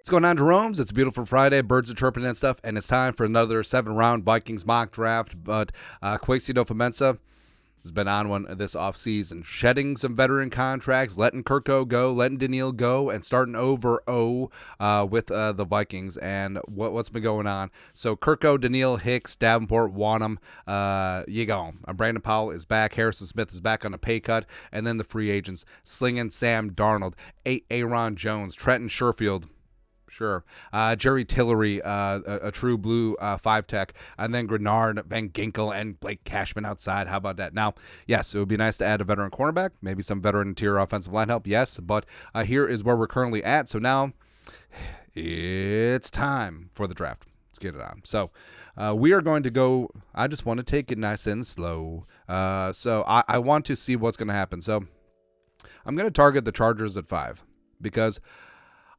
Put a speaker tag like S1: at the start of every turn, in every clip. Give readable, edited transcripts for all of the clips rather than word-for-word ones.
S1: What's going on, Jerome's? It's a beautiful Friday. Birds are chirping and stuff, and it's time for another 7-round Vikings mock draft. But Kwesi Adofo-Mensah has been on one this offseason, shedding some veteran contracts, letting Kirko go, letting Daniil go, and starting over with the Vikings and what's been going on. So Kirko, Daniil, Hicks, Davenport, Wanham, you go. Brandon Powell is back. Harrison Smith is back on a pay cut. And then the free agents, Slinging Sam Darnold, Aaron Jones, Trenton Sherfield, sure. Jerry Tillery, a true blue 5-tech, and then Grenard, Van Ginkel, and Blake Cashman outside. How about that? Now, yes, it would be nice to add a veteran cornerback, maybe some veteran interior offensive line help, yes, but here is where we're currently at. So now it's time for the draft. Let's get it on. So we are going to go. I just want to take it nice and slow. So I want to see what's going to happen. So I'm going to target the Chargers at 5 because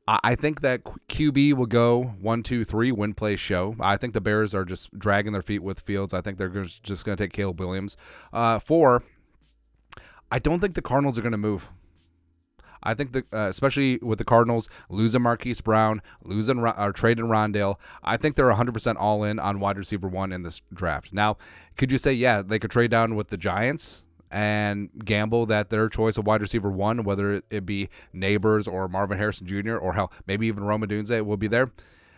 S1: I think that QB will go 1, 2, 3, win, play, show. I think the Bears are just dragging their feet with Fields. I think they're just going to take Caleb Williams. 4, I don't think the Cardinals are going to move. I think especially with the Cardinals losing Marquise Brown, trading Rondale, I think they're 100% all in on wide receiver 1 in this draft. Now, could you say, yeah, they could trade down with the Giants and gamble that their choice of wide receiver 1, whether it be Neighbors or Marvin Harrison Jr. or hell, maybe even Rome Odunze will be there?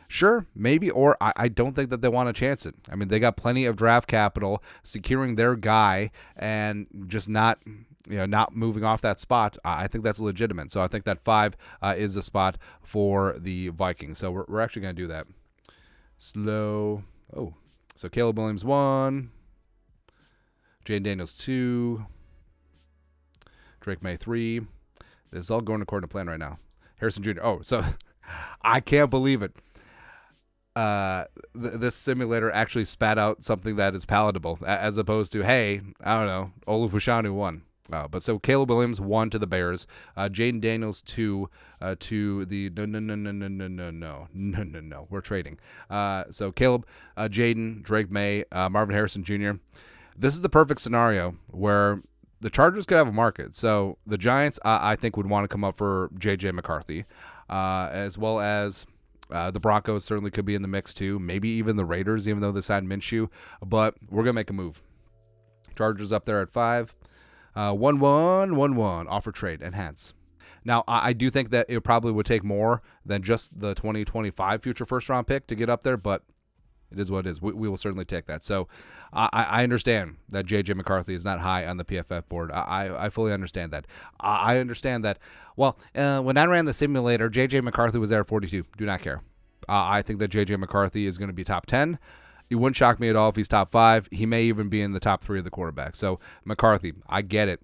S1: Sure, maybe, or I don't think that they want to chance it. I mean, they got plenty of draft capital securing their guy and just not moving off that spot. I think that's legitimate. So I think that 5 is the spot for the Vikings. So we're actually going to do that. Slow. Oh, so Caleb Williams 1. Jane Daniels 2, Drake May 3. This is all going according to plan right now. Harrison Jr. Oh, so I can't believe it. This simulator actually spat out something that is palatable, as opposed to, hey, I don't know, Olufushanu 1. But so Caleb Williams 1 to the Bears, Jaden Daniels 2 to the no. We're trading. So Caleb, Jaden, Drake May, Marvin Harrison Jr. This is the perfect scenario where the Chargers could have a market. So the Giants, I think, would want to come up for J.J. McCarthy, as well as the Broncos certainly could be in the mix too. Maybe even the Raiders, even though they signed Minshew. But we're going to make a move. Chargers up there at 5. 1-1, offer trade, enhance. Now, I do think that it probably would take more than just the 2025 future first-round pick to get up there, but it is what it is. We will certainly take that. So I understand that J.J. McCarthy is not high on the PFF board. I fully understand that. I understand that, well, when I ran the simulator, J.J. McCarthy was there at 42. Do not care. I think that J.J. McCarthy is going to be top 10. It wouldn't shock me at all if he's top 5. He may even be in the top 3 of the quarterbacks. So McCarthy, I get it.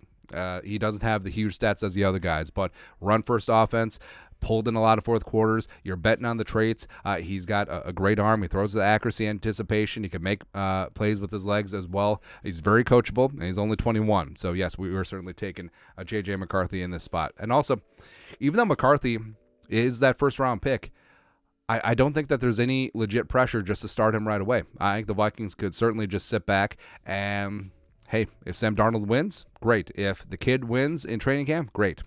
S1: He doesn't have the huge stats as the other guys, but run-first offense, pulled in a lot of fourth quarters. You're betting on the traits. He's got a great arm. He throws the accuracy, anticipation. He can make plays with his legs as well. He's very coachable, and he's only 21. So, yes, we were certainly taking J.J. McCarthy in this spot. And also, even though McCarthy is that first-round pick, I don't think that there's any legit pressure just to start him right away. I think the Vikings could certainly just sit back and, hey, if Sam Darnold wins, great. If the kid wins in training camp, great.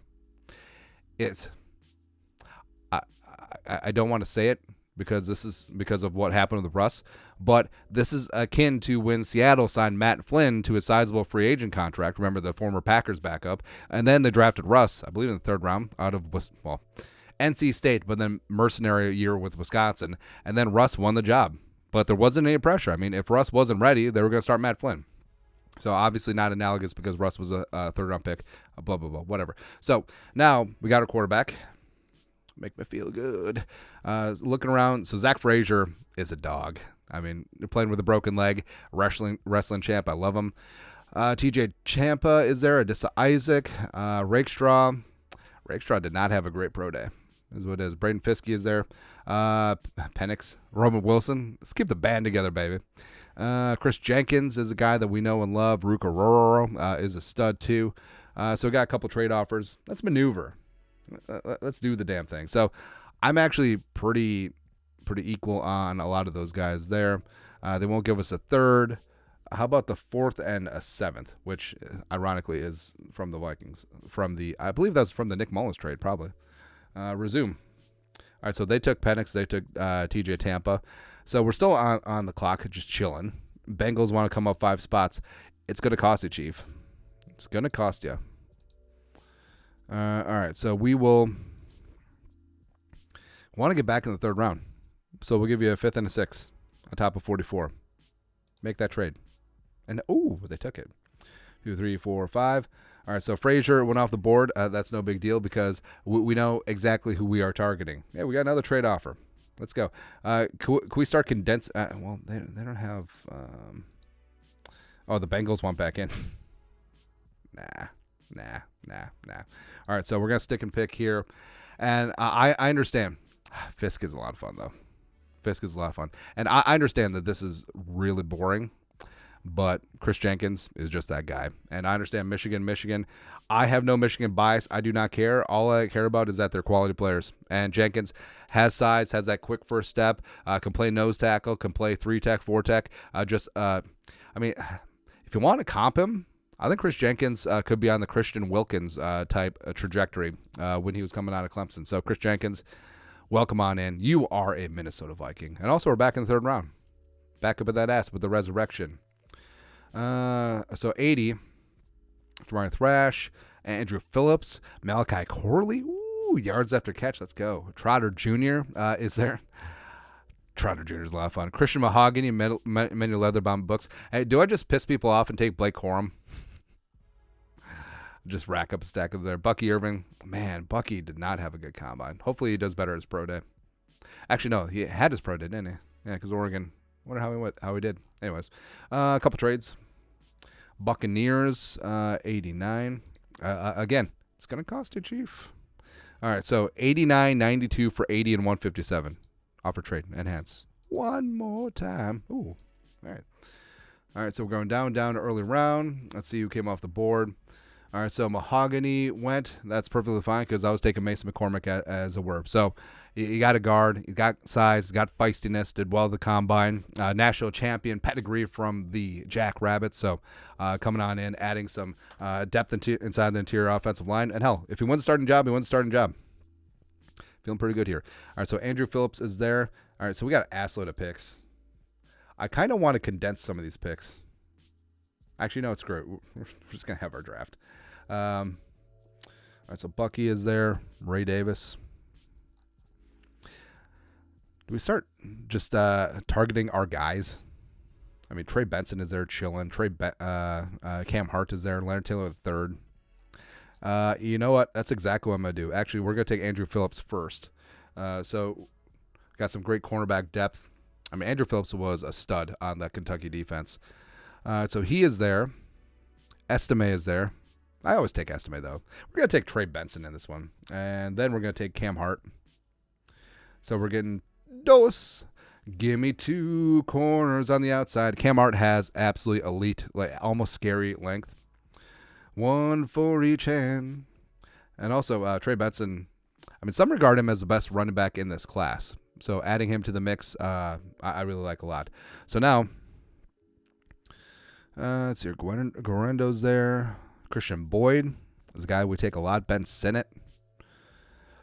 S1: I don't want to say it because this is because of what happened with Russ, but this is akin to when Seattle signed Matt Flynn to a sizable free agent contract. Remember, the former Packers backup, and then they drafted Russ, I believe, in the 3rd round out of NC State, but then mercenary year with Wisconsin, and then Russ won the job. But there wasn't any pressure. I mean, if Russ wasn't ready, they were going to start Matt Flynn. So obviously not analogous because Russ was a 3rd-round pick, blah, blah, blah, whatever. So now we got our quarterback. Make me feel good. Looking around, so Zach Frazier is a dog. I mean, you're playing with a broken leg, wrestling champ. I love him. TJ Champa is there. Adissa Isaac. Rakestraw. Rakestraw did not have a great pro day, is what it is. Braden Fiske is there. Penix. Roman Wilson. Let's keep the band together, baby. Chris Jenkins is a guy that we know and love. Ruka Rororo is a stud, too. So we got a couple trade offers. Let's maneuver. Let's do the damn thing. So I'm actually pretty equal on a lot of those guys there. They won't give us a 3rd. How about the 4th and a 7th, which ironically is from the Vikings. I believe that's from the Nick Mullins trade, probably. Resume. right, so they took Penix. They took TJ Tampa. So we're still on the clock, just chilling. Bengals want to come up 5 spots. It's going to cost you, Chief. It's going to cost you. All right, so we will want to get back in the 3rd round. So we'll give you a 5th and a 6th on top of 44. Make that trade. And, they took it. 2, 3, 4, 5. All right, so Frazier went off the board. That's no big deal because we know exactly who we are targeting. Yeah, we got another trade offer. Let's go. Can we start condensing? Well, they don't have. The Bengals want back in. Nah. All right, so we're gonna stick and pick here, and I understand. Fisk is a lot of fun though. Fisk is a lot of fun, and I understand that this is really boring. But Chris Jenkins is just that guy. And I understand Michigan. I have no Michigan bias. I do not care. All I care about is that they're quality players. And Jenkins has size, has that quick first step, can play nose tackle, can play 3-tech, 4-tech. If you want to comp him, I think Chris Jenkins could be on the Christian Wilkins type trajectory when he was coming out of Clemson. So Chris Jenkins, welcome on in. You are a Minnesota Viking. And also we're back in the 3rd round. Back up at that ass with the resurrection. So 80, Ryan Thrash, Andrew Phillips, Malachi Corley, yards after catch, let's go. Trotter Jr. Is there. Trotter Jr. is a lot of fun. Christian Mahogany, many Leatherbound books. Hey, do I just piss people off and take Blake Corum? Just rack up a stack of there. Bucky Irving, man, Bucky did not have a good combine. Hopefully he does better at his pro day. Actually, no, he had his pro day, didn't he? Yeah, because Oregon. Wonder how he did. Anyways, a couple trades. Buccaneers, 89. Again, it's going to cost you, Chief. All right, so 89, 92 for 80 and 157. Offer trade. Enhance. One more time. Ooh, all right. All right, so we're going down to early round. Let's see who came off the board. All right, so Mahogany went. That's perfectly fine because I was taking Mason McCormick as a verb. So you got a guard. You got size. You got feistiness. Did well at the combine. National champion pedigree from the Jackrabbits. So coming on in, adding some depth inside the interior offensive line. And hell, if he wins a starting job, he wins a starting job. Feeling pretty good here. All right, so Andrew Phillips is there. All right, so we got an assload of picks. I kind of want to condense some of these picks. Actually, no, screw it. We're just going to have our draft. All right, so Bucky is there. Ray Davis. Do we start just targeting our guys? I mean, Trey Benson is there chilling. Cam Hart is there. Leonard Taylor III. You know what? That's exactly what I'm going to do. Actually, we're going to take Andrew Phillips first. So got some great cornerback depth. I mean, Andrew Phillips was a stud on that Kentucky defense. So he is there. Estime is there. I always take Estime, though. We're going to take Trey Benson in this one. And then we're going to take Cam Hart. So we're getting Dos. Give me 2 corners on the outside. Cam Hart has absolutely elite, like almost scary length. 1 for each hand. And also Trey Benson, I mean, some regard him as the best running back in this class. So adding him to the mix, I really like a lot. So now, let's see, Guarendo's there. Christian Boyd is a guy we take a lot. Ben Sinnott.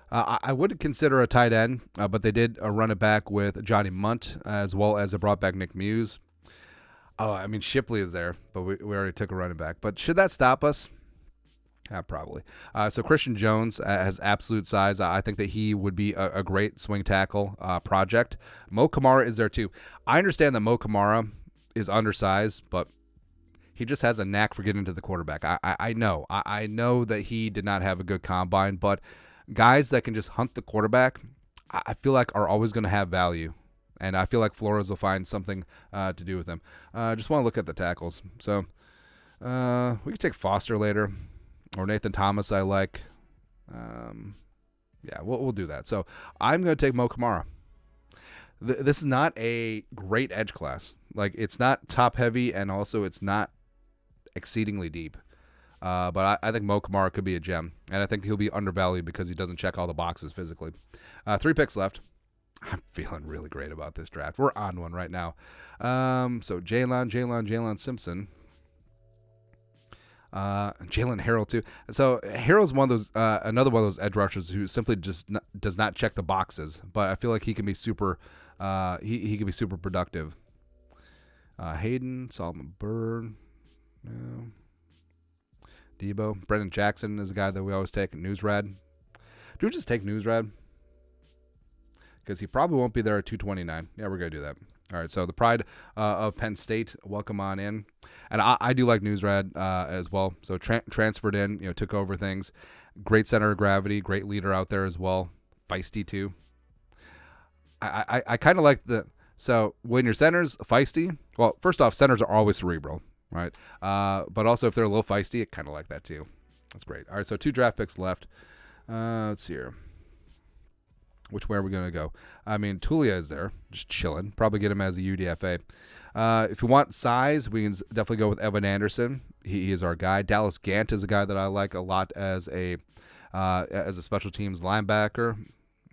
S1: I would consider a tight end, but they did run it back with Johnny Munt, as well as they brought back Nick Muse. Oh, I mean, Shipley is there, but we already took a running back. But should that stop us? Probably. So Christian Jones has absolute size. I think that he would be a great swing tackle project. Mo Kamara is there too. I understand that Mo Kamara is undersized, but he just has a knack for getting to the quarterback. I know. I know that he did not have a good combine, but guys that can just hunt the quarterback, I feel like are always going to have value. And I feel like Flores will find something to do with them. Just want to look at the tackles. So we could take Foster later. Or Nathan Thomas, I like. Yeah, we'll do that. So I'm going to take Mo Kamara. This is not a great edge class. Like, it's not top heavy, and also it's not exceedingly deep. But I think Mo Kamara could be a gem, and I think he'll be undervalued because he doesn't check all the boxes physically. 3 picks left. I'm feeling really great about this draft. We're on one right now. So Jalen Simpson. Jalen Harrell too. So Harrell's one of those, another one of those edge rushers who simply just does not check the boxes. But I feel like he can be super, he can be super productive. Hayden, Solomon Byrd, no. Debo, Brendan Jackson is a guy that we always take. Newsrad. Do we just take Newsrad? Because he probably won't be there at 229. Yeah, we're going to do that. All right, so the pride of Penn State, welcome on in. And I do like Newsrad as well. So transferred in, took over things. Great center of gravity, great leader out there as well. Feisty too. I kind of like so when your center's feisty, well, first off, centers are always cerebral, right? But also if they're a little feisty, I kind of like that too. That's great. All right, so 2 draft picks left. Let's see here. Which way are we going to go? I mean, Tulia is there, just chilling. Probably get him as a UDFA. If you want size, we can definitely go with Evan Anderson. He is our guy. Dallas Gant is a guy that I like a lot as a special teams linebacker.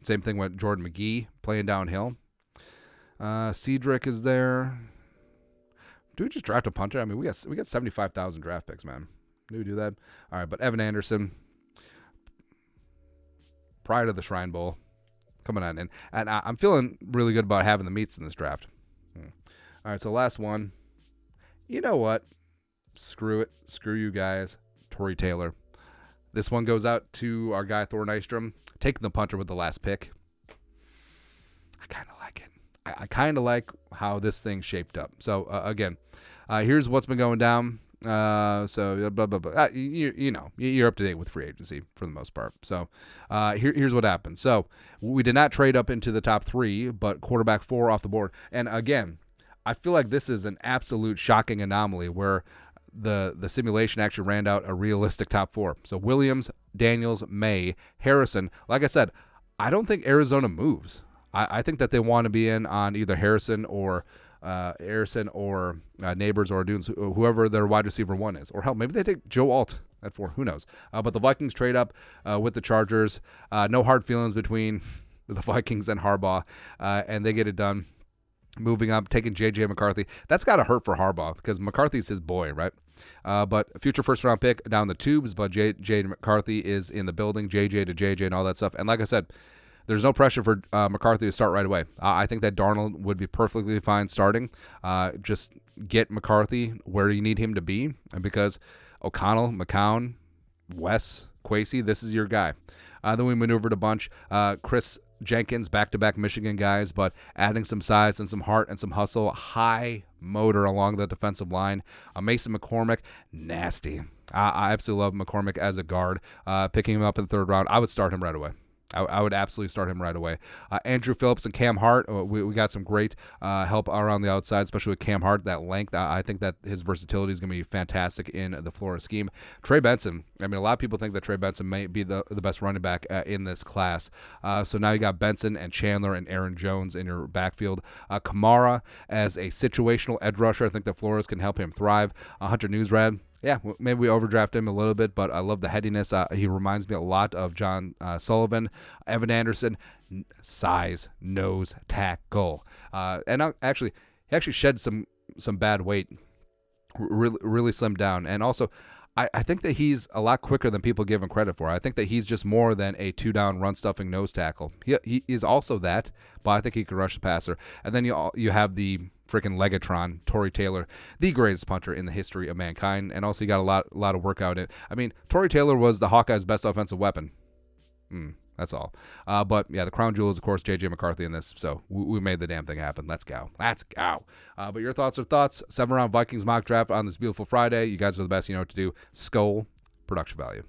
S1: Same thing with Jordan McGee playing downhill. Cedric is there. Do we just draft a punter? I mean, we got 75,000 draft picks, man. Do we do that? All right, but Evan Anderson, prior to the Shrine Bowl, coming on in. And I'm feeling really good about having the meats in this draft. All right, so last one. You know what? Screw it. Screw you guys. Torrey Taylor. This one goes out to our guy Thor Nystrom, taking the punter with the last pick. I kind of like it. I kind of like how this thing shaped up. So, again, here's what's been going down. So blah, blah, blah. You're up to date with free agency for the most part. So here's what happened. So we did not trade up into the top 3, but quarterback 4 off the board. And again, I feel like this is an absolute shocking anomaly where the simulation actually ran out a realistic top 4. So Williams, Daniels, May, Harrison. Like I said, I don't think Arizona moves. I think that they want to be in on either Harrison or Neighbors or Dunes, whoever their wide receiver 1 is. Or hell, maybe they take Joe Alt at 4. Who knows? But the Vikings trade up with the Chargers. No hard feelings between the Vikings and Harbaugh, and they get it done. Moving up, taking J.J. McCarthy. That's got to hurt for Harbaugh because McCarthy's his boy, right? But future first-round pick down the tubes, but J.J. McCarthy is in the building, J.J. to J.J. and all that stuff. And like I said, there's no pressure for McCarthy to start right away. I think that Darnold would be perfectly fine starting. Just get McCarthy where you need him to be. And because O'Connell, McCown, Wes, Kwesi, this is your guy. Then we maneuvered a bunch. Chris Jenkins, back-to-back Michigan guys, but adding some size and some heart and some hustle. High motor along the defensive line. Mason McCormick, nasty. I absolutely love McCormick as a guard. Picking him up in the 3rd round, I would start him right away. I would absolutely start him right away. Andrew Phillips and Cam Hart, we got some great help around the outside, especially with Cam Hart, that length. I think that his versatility is going to be fantastic in the Florida scheme. Trey Benson, I mean, a lot of people think that Trey Benson may be the best running back in this class. So now you got Benson and Chandler and Aaron Jones in your backfield. Kamara as a situational edge rusher. I think the Flores can help him thrive. Hunter Newsrad. Yeah, maybe we overdraft him a little bit, but I love the headiness. He reminds me a lot of John Sullivan. Evan Anderson, size, nose, tackle. And he actually shed some bad weight, really slimmed down. And also, I think that he's a lot quicker than people give him credit for. I think that he's just more than a 2-down run-stuffing nose tackle. He is also that, but I think he can rush the passer. And then you have the freaking Legatron, Torrey Taylor, the greatest punter in the history of mankind, and also you got a lot of work out in it. I mean, Torrey Taylor was the Hawkeyes' best offensive weapon. That's all. But yeah, the crown jewel is, of course, J.J. McCarthy in this, so we made the damn thing happen. Let's go. But your thoughts are thoughts. 7-round Vikings mock draft on this beautiful Friday. You guys are the best. You know what to do. Skull production value.